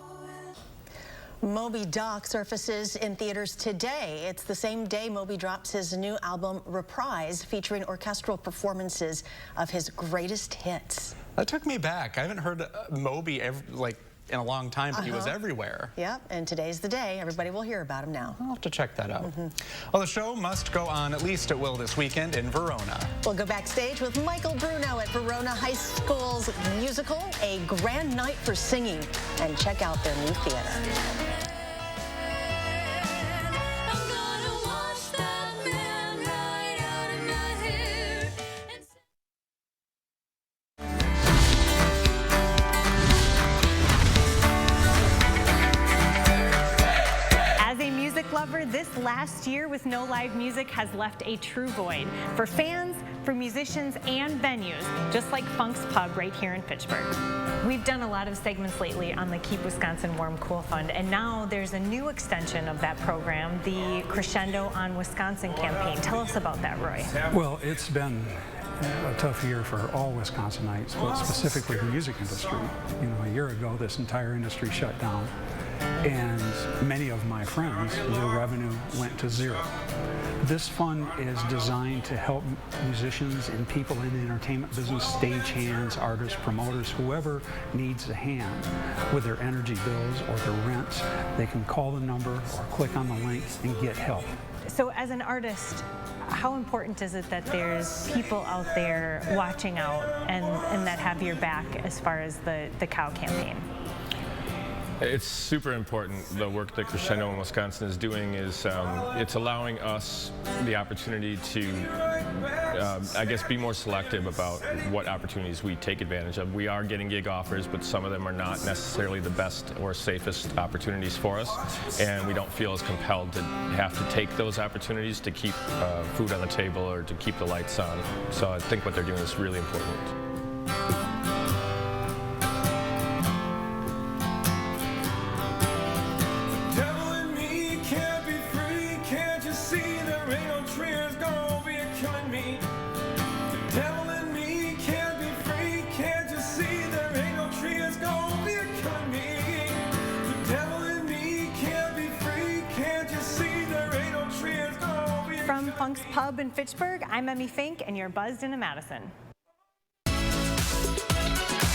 Moby Doc surfaces in theaters today. It's the same day Moby drops his new album, Reprise, featuring orchestral performances of his greatest hits. That took me back. I haven't heard Moby in a long time, but he was everywhere. Yep, and today's the day. Everybody will hear about him now. I'll have to check that out. Well, the show must go on, at least it will this weekend, in Verona. We'll go backstage with Michael Bruno at Verona High School's musical, A Grand Night for Singing, and check out their new theater. Lover, this last year with no live music has left a true void for fans, for musicians, and venues, just like Funk's Pub right here in Fitchburg. We've done a lot of segments lately on the Keep Wisconsin Warm Cool Fund, and now there's a new extension of that program, the Crescendo on Wisconsin campaign. Tell us about that, Roy. Well, it's been a tough year for all Wisconsinites, but specifically the music industry. You know, a year ago, this entire industry shut down, and many of my friends, their revenue went to zero. This fund is designed to help musicians and people in the entertainment business, stagehands, artists, promoters, whoever needs a hand with their energy bills or their rent. They can call the number or click on the link and get help. So as an artist, how important is it that there's people out there watching out and that have your back as far as the COW campaign? It's super important. The work that Crescendo in Wisconsin is doing is it's allowing us the opportunity to, I guess, be more selective about what opportunities we take advantage of. We are getting gig offers, but some of them are not necessarily the best or safest opportunities for us, and we don't feel as compelled to have to take those opportunities to keep food on the table or to keep the lights on. So I think what they're doing is really important. From Funk's Pub in Fitchburg, I'm Emmy Fink, and you're buzzed into Madison.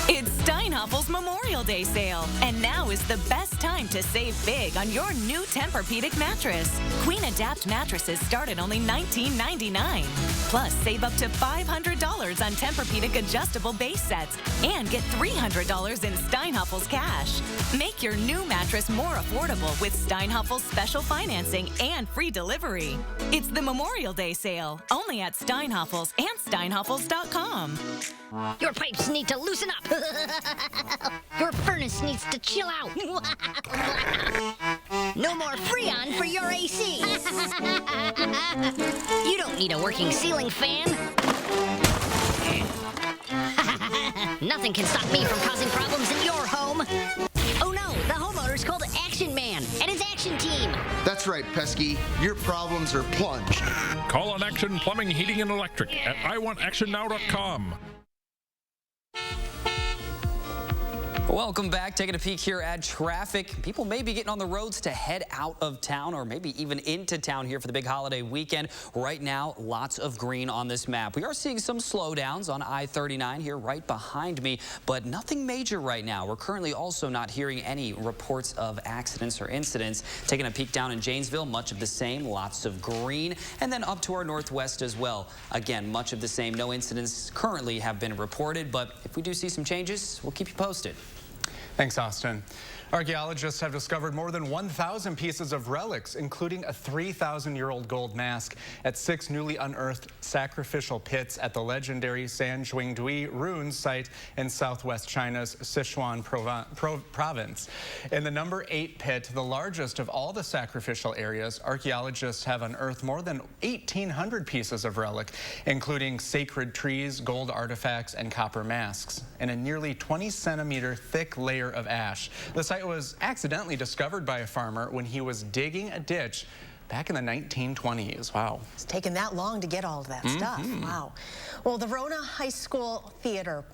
It's Steinhafels Memorial Day sale, and now is the best time to save big on your new Tempur-Pedic mattress. Queen Adapt mattresses start at only $19.99. Plus, save up to $500 on Tempur-Pedic adjustable base sets and get $300 in Steinhafels cash. Make your new mattress more affordable with Steinhafels special financing and free delivery. It's the Memorial Day sale, only at Steinhafels and Steinhafels.com. Your pipes need to loosen up. Your furnace needs to chill out. No more Freon for your AC. You don't need a working ceiling fan. Nothing can stop me from causing problems in your home. Oh no, the homeowner's called Action Man and his action team. That's right, Pesky. Your problems are plunged. Call on Action Plumbing, Heating, and Electric at iwantactionnow.com. Welcome back. Taking a peek here at traffic. People may be getting on the roads to head out of town or maybe even into town here for the big holiday weekend. Right now, lots of green on this map. We are seeing some slowdowns on I-39 here right behind me, but nothing major right now. We're currently also not hearing any reports of accidents or incidents. Taking a peek down in Janesville, much of the same, lots of green. And then up to our northwest as well. Again, much of the same. No incidents currently have been reported, but if we do see some changes, we'll keep you posted. Thanks, Austin. Archaeologists have discovered more than 1,000 pieces of relics, including a 3,000-year-old gold mask at 6 newly unearthed sacrificial pits at the legendary Sanjuingdui ruins site in southwest China's Sichuan province. In the number 8 pit, the largest of all the sacrificial areas, archaeologists have unearthed more than 1,800 pieces of relic, including sacred trees, gold artifacts, and copper masks, and a nearly 20-centimeter thick layer of ash. The site was accidentally discovered by a farmer when he was digging a ditch back in the 1920s. Wow. It's taken that long to get all of that stuff. Wow. Well, the Verona High School Theater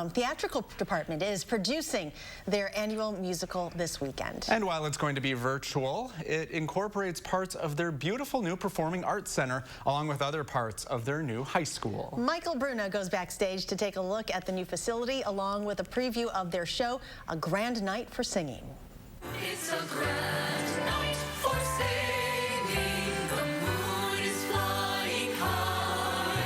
theatrical department is producing their annual musical this weekend. And while it's going to be virtual, it incorporates parts of their beautiful new Performing Arts Center along with other parts of their new high school. Michael Bruno goes backstage to take a look at the new facility along with a preview of their show, A Grand Night for Singing. It's a grand night for singing. The moon is flying high,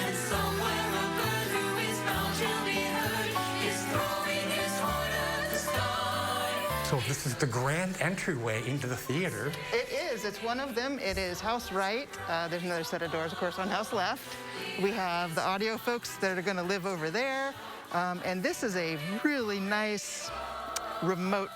and somewhere a bird who is bound to be heard is throwing his heart at the sky. So this is the grand entryway into the theater. It is. It's one of them. It is house right. There's another set of doors, of course, on house left. We have the audio folks that are going to live over there. And this is a really nice remote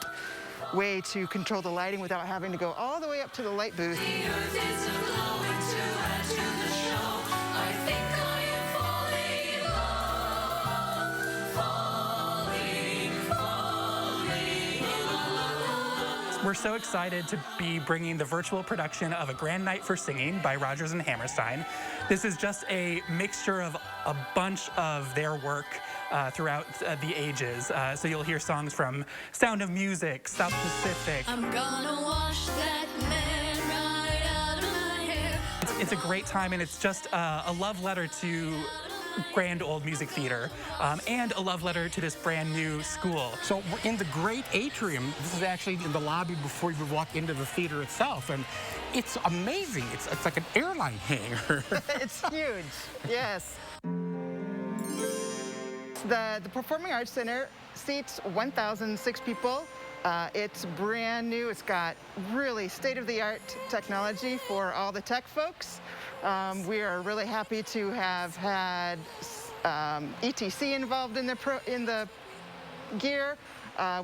way to control the lighting without having to go all the way up to the light booth. The earth is a-glowing to add to the show. I think I am falling in love. We're so excited to be bringing the virtual production of A Grand Night for Singing by Rodgers and Hammerstein. This is just a mixture of a bunch of their work throughout the ages. So you'll hear songs from Sound of Music, South Pacific. I'm gonna wash that man right out of my hair. It's a great time, and it's just a love letter to grand old music theater and a love letter to this brand new school. So we're in the great atrium. This is actually in the lobby before you walk into the theater itself. And it's amazing. It's like an airline hangar. It's huge, yes. The Performing Arts Center seats 1,006 people. It's brand new. It's got really state-of-the-art technology for all the tech folks. We are really happy to have had ETC involved in the gear.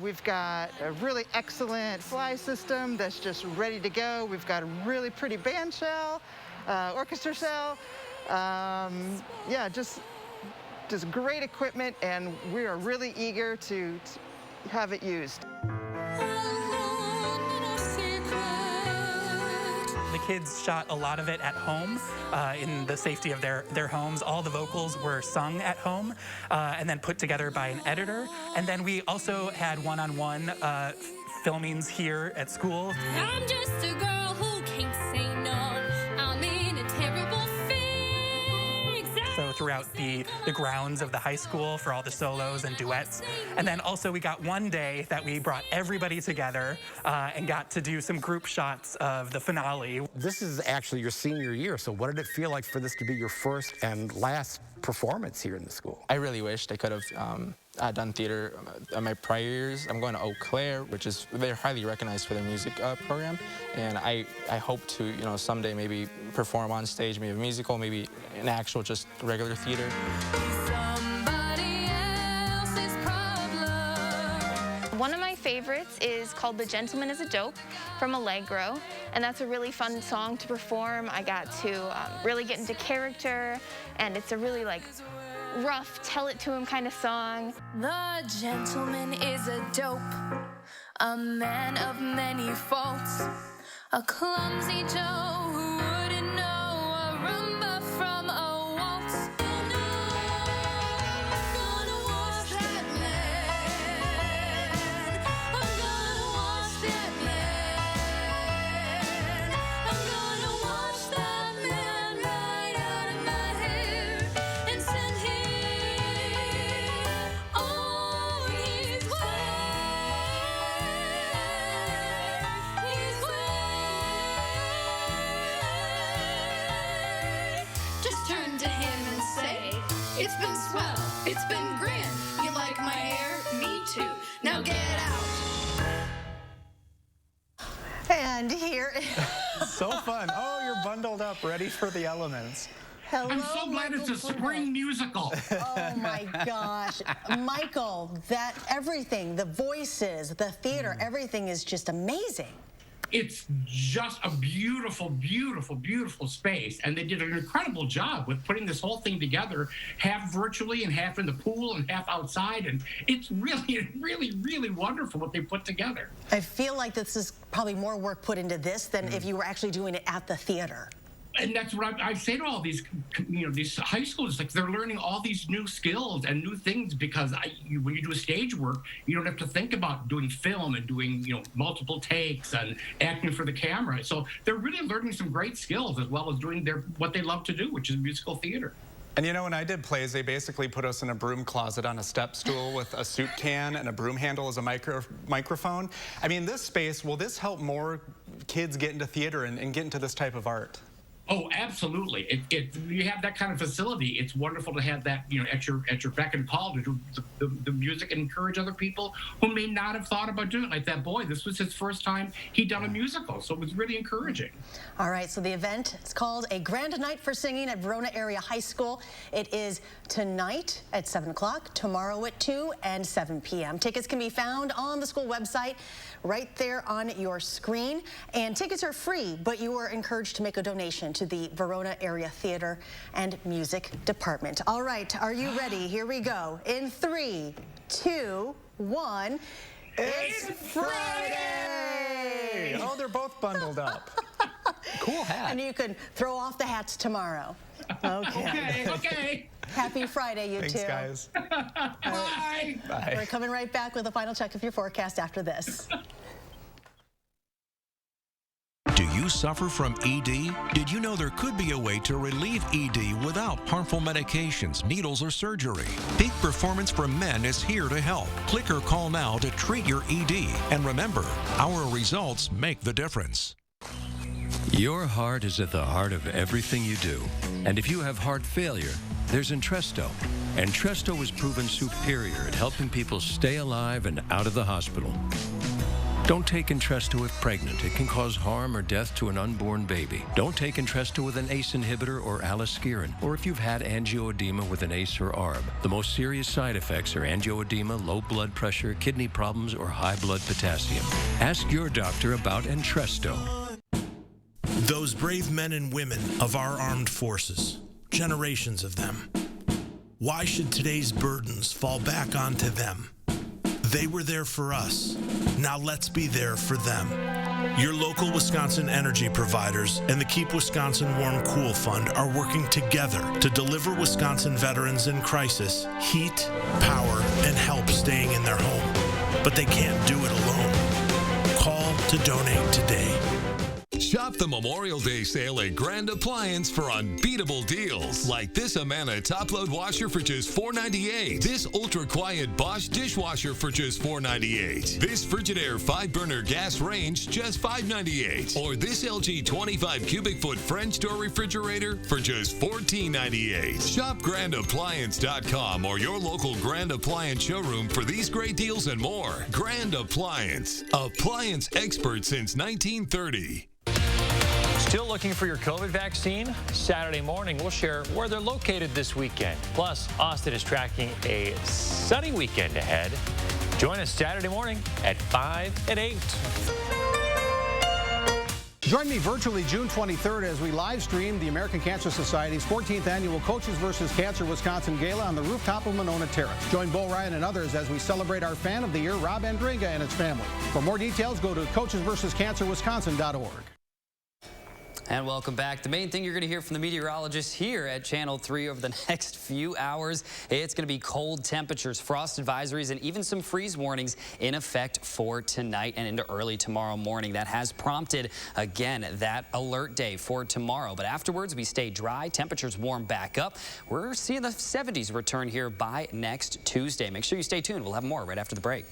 We've got a really excellent fly system that's just ready to go. We've got a really pretty band shell, orchestra shell. Yeah, just great equipment, and we are really eager to have it used. The kids shot a lot of it at home in the safety of their homes. All the vocals were sung at home and then put together by an editor. And then we also had one-on-one filmings here at school. I'm just a girl who can't say no. I'm in a terrible fix. So throughout the grounds of the high school for all the solos and duets. And then also we got one day that we brought everybody together and got to do some group shots of the finale. This is actually your senior year, so what did it feel like for this to be your first and last performance here in the school? I really wished I could have done theater my prior years. I'm going to Eau Claire, which is, they're highly recognized for their music program, and I hope to, someday maybe perform on stage, maybe a musical, maybe an actual just regular theater. One of my favorites is called The Gentleman is a Dope from Allegro, and that's a really fun song to perform. I got to really get into character, and it's a really rough, tell it to him kind of song. The gentleman is a dope, a man of many faults, a clumsy Joe who wouldn't know a rumba from a waltz. It's been swell, it's been grand. You like my hair? Me too. Now get out. And here So fun. Oh, you're bundled up, ready for the elements. Hello, I'm so glad it's a spring musical. Oh my gosh. Michael, that everything, the voices, the theater, everything is just amazing. It's just a beautiful, beautiful, beautiful space. And they did an incredible job with putting this whole thing together, half virtually and half in the pool and half outside. And it's really, really, really wonderful what they put together. I feel like this is probably more work put into this than if you were actually doing it at the theater. And that's what I say to all these, these high schools. Like, they're learning all these new skills and new things because when you do stage work, you don't have to think about doing film and doing, multiple takes and acting for the camera. So they're really learning some great skills as well as doing what they love to do, which is musical theater. And when I did plays, they basically put us in a broom closet on a step stool with a soup can and a broom handle as a microphone. I mean, this space, will this help more kids get into theater and get into this type of art? Oh, absolutely. You have that kind of facility. It's wonderful to have that, at your beck and call to do the music and encourage other people who may not have thought about doing it. Like that boy, this was his first time he'd done a musical, so it was really encouraging. All right, so the event is called A Grand Night for Singing at Verona Area High School. It is tonight at 7 o'clock, tomorrow at 2 and 7 p.m. Tickets can be found on the school website right there on your screen. And tickets are free, but you are encouraged to make a donation to the Verona Area Theater and Music Department. All right, are you ready? Here we go. In 3, 2, 1. It's Friday! Oh, they're both bundled up. Cool hat. And you can throw off the hats tomorrow. Okay. Okay. Happy Friday, you two. Thanks, guys. Bye. Bye. We're coming right back with a final check of your forecast after this. Do you suffer from ED? Did you know there could be a way to relieve ED without harmful medications, needles, or surgery? Peak Performance for Men is here to help. Click or call now to treat your ED. And remember, our results make the difference. Your heart is at the heart of everything you do. And if you have heart failure, there's Entresto. Entresto is proven superior at helping people stay alive and out of the hospital. Don't take Entresto if pregnant. It can cause harm or death to an unborn baby. Don't take Entresto with an ACE inhibitor or aliskiren, or if you've had angioedema with an ACE or ARB. The most serious side effects are angioedema, low blood pressure, kidney problems, or high blood potassium. Ask your doctor about Entresto. Those brave men and women of our armed forces, generations of them. Why should today's burdens fall back onto them? They were there for us. Now let's be there for them. Your local Wisconsin energy providers and the Keep Wisconsin Warm Cool Fund are working together to deliver Wisconsin veterans in crisis heat, power, and help staying in their home. But they can't do it alone. Call to donate today. Shop the Memorial Day sale at Grand Appliance for unbeatable deals. Like this Amana top-load washer for just $4.98. This ultra-quiet Bosch dishwasher for just $4.98. This Frigidaire 5-burner gas range, just $5.98. Or this LG 25 cubic foot French door refrigerator for just $14.98. Shop GrandAppliance.com or your local Grand Appliance showroom for these great deals and more. Grand Appliance. Appliance expert since 1930. Still looking for your COVID vaccine? Saturday morning, we'll share where they're located this weekend. Plus, Austin is tracking a sunny weekend ahead. Join us Saturday morning at 5 and 8. Join me virtually June 23rd as we live stream the American Cancer Society's 14th annual Coaches vs. Cancer Wisconsin Gala on the rooftop of Monona Terrace. Join Bo Ryan and others as we celebrate our fan of the year, Rob Andringa, and his family. For more details, go to coachesversuscancerwisconsin.org. And welcome back. The main thing you're going to hear from the meteorologists here at Channel 3 over the next few hours, it's going to be cold temperatures, frost advisories, and even some freeze warnings in effect for tonight and into early tomorrow morning. That has prompted, again, that alert day for tomorrow. But afterwards, we stay dry. Temperatures warm back up. We're seeing the 70s return here by next Tuesday. Make sure you stay tuned. We'll have more right after the break.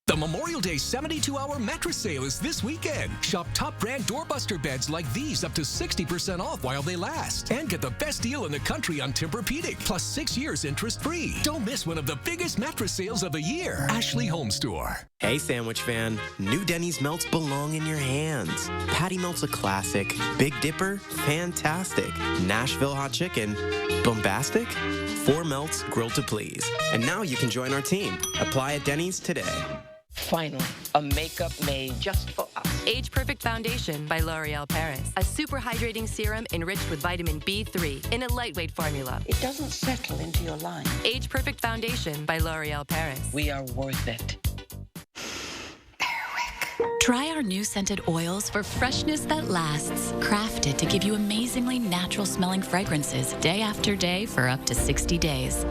The Memorial Day 72-hour mattress sale is this weekend. Shop top brand doorbuster beds like these up to 60% off while they last. And get the best deal in the country on Tempur-Pedic, plus 6 years interest-free. Don't miss one of the biggest mattress sales of the year. Ashley Home Store. Hey, sandwich fan. New Denny's melts belong in your hands. Patty melt's a classic. Big Dipper, fantastic. Nashville hot chicken, bombastic. 4 melts, grilled to please. And now you can join our team. Apply at Denny's today. Finally, a makeup made just for us. Age Perfect Foundation by L'Oreal Paris. A super hydrating serum enriched with vitamin B3 in a lightweight formula. It doesn't settle into your line. Age Perfect Foundation by L'Oreal Paris. We are worth it. Try our new scented oils for freshness that lasts. Crafted to give you amazingly natural smelling fragrances day after day for up to 60 days.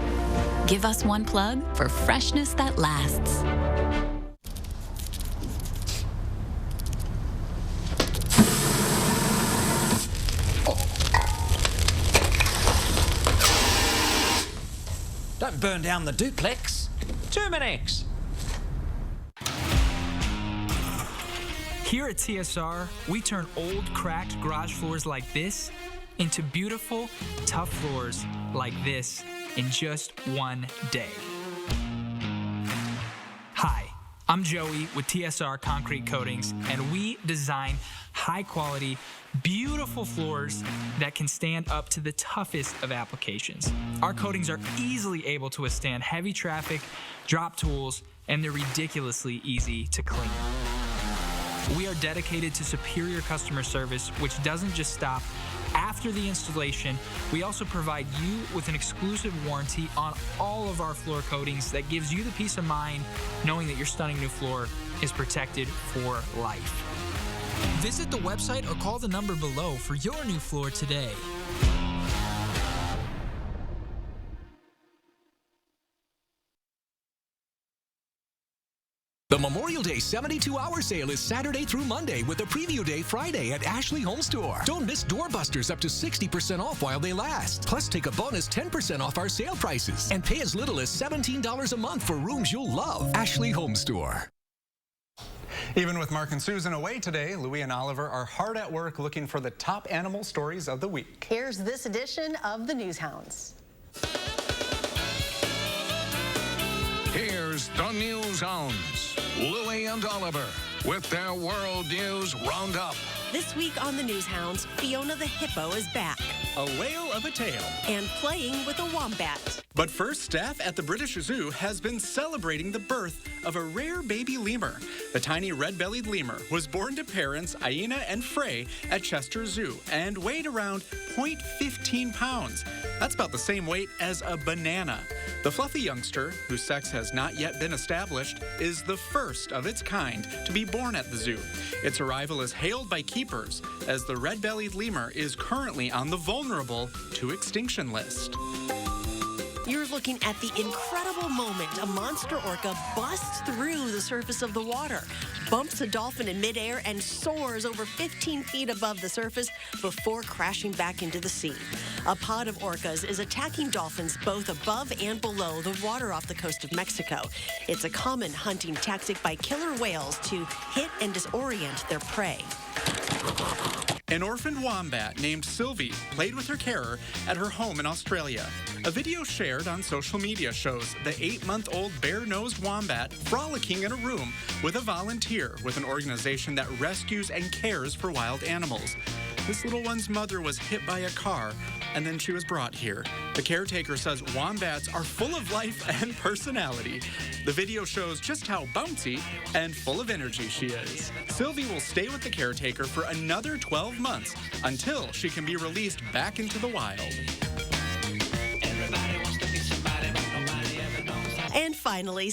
Give us one plug for freshness that lasts. Don't burn down the duplex. Terminex. Here at TSR, we turn old, cracked garage floors like this into beautiful, tough floors like this in just one day. Hi, I'm Joey with TSR Concrete Coatings, and we design high-quality, beautiful floors that can stand up to the toughest of applications. Our coatings are easily able to withstand heavy traffic, drop tools, and they're ridiculously easy to clean. We are dedicated to superior customer service, which doesn't just stop after the installation. We also provide you with an exclusive warranty on all of our floor coatings that gives you the peace of mind knowing that your stunning new floor is protected for life. Visit the website or call the number below for your new floor today. The Memorial Day 72-hour sale is Saturday through Monday with a preview day Friday at Ashley Home Store. Don't miss doorbusters up to 60% off while they last. Plus, take a bonus 10% off our sale prices and pay as little as $17 a month for rooms you'll love. Ashley Home Store. Even with Mark and Susan away today, Louie and Oliver are hard at work looking for the top animal stories of the week. Here's this edition of the News Hounds. Here's the News Hounds, Louie and Oliver, with their World News Roundup. This week on the News Hounds, Fiona the hippo is back. A whale of a tale. And playing with a wombat. But first, staff at the British Zoo has been celebrating the birth of a rare baby lemur. The tiny red-bellied lemur was born to parents Aina and Frey at Chester Zoo and weighed around 0.15 pounds. That's about the same weight as a banana. The fluffy youngster, whose sex has not yet been established, is the first of its kind to be born at the zoo. Its arrival is hailed by keepers, as the red-bellied lemur is currently on the vulnerable to extinction list. You're looking at the incredible moment a monster orca busts through the surface of the water, bumps a dolphin in midair, and soars over 15 feet above the surface before crashing back into the sea. A pod of orcas is attacking dolphins both above and below the water off the coast of Mexico. It's a common hunting tactic by killer whales to hit and disorient their prey. An orphaned wombat named Sylvie played with her carer at her home in Australia. A video shared on social media shows the 8-month-old bare-nosed wombat frolicking in a room with a volunteer with an organization that rescues and cares for wild animals. This little one's mother was hit by a car, and then she was brought here. The caretaker says wombats are full of life and personality. The video shows just how bouncy and full of energy she is. Sylvie will stay with the caretaker for another 12 months until she can be released back into the wild. And finally,